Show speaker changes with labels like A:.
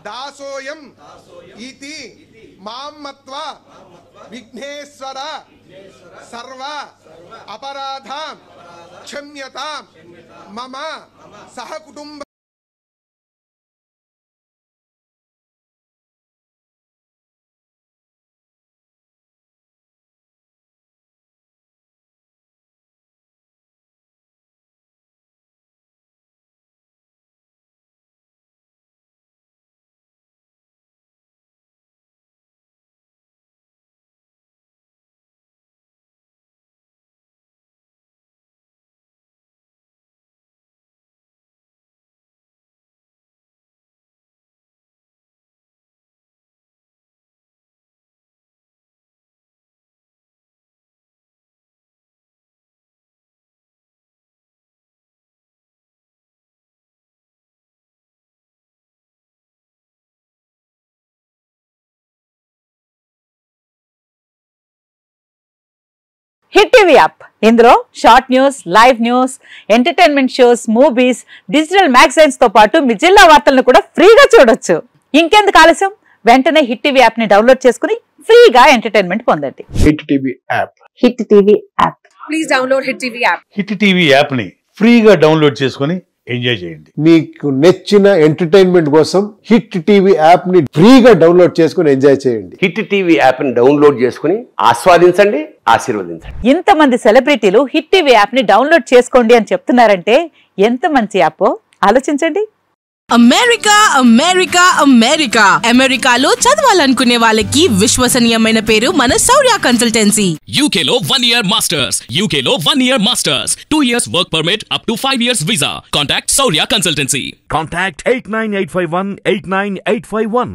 A: దాసోయం ఇతి మాం మత్వా విఘ్నేశ్వర సర్వ అపరాధాం క్షమ్యతాం మమ సహకుటుంబ
B: హిట్ టీవీ యాప్ ఇందులో short news, live news, entertainment shows, movies, digital magazines తో పాటు మీ జిల్లా వార్తలను కూడా ఫ్రీగా చూడొచ్చు. ఇంకెందుకు ఆలస్యం, వెంటనే హిట్ టీవీ యాప్ ని డౌన్లోడ్ చేసుకుని ఫ్రీగా ఎంటర్టైన్మెంట్ పొందండి.
C: Hit TV app.
B: Hit TV app.
D: Please download hit TV app.
E: Hit TV app ని ఫ్రీగా డౌన్లోడ్ చేసుకుని ఎంజాయ్ చేయండి.
C: మీకు నచ్చిన ఎంటర్టైన్మెంట్ కోసం హిట్ టీవీ యాప్ ని ఫ్రీగా డౌన్లోడ్ చేసుకుని ఎంజాయ్ చేయండి.
F: హిట్ టీవీ యాప్ ని డౌన్లోడ్ చేసుకుని ఆస్వాదించండి, ఆశీర్వదించండి.
B: ఇంతమంది సెలబ్రిటీలు హిట్ టీవీ యాప్ ని డౌన్లోడ్ చేసుకోండి అని చెప్తున్నారంటే ఎంత మంచి యాప్ ఆలోచించండి.
G: అమెరికా అమెరికా అమెరికా అమెరికాలో చదవాలనుకునే వాళ్ళకి విశ్వసనీయమైన పేరు మన శౌర్య కన్సల్టెన్సీ.
H: UK లో 1 year masters, UK లో 1 year masters, 2 years work permit up to 5 years visa. Contact Saurya Consultancy.
I: Contact 89851 89851.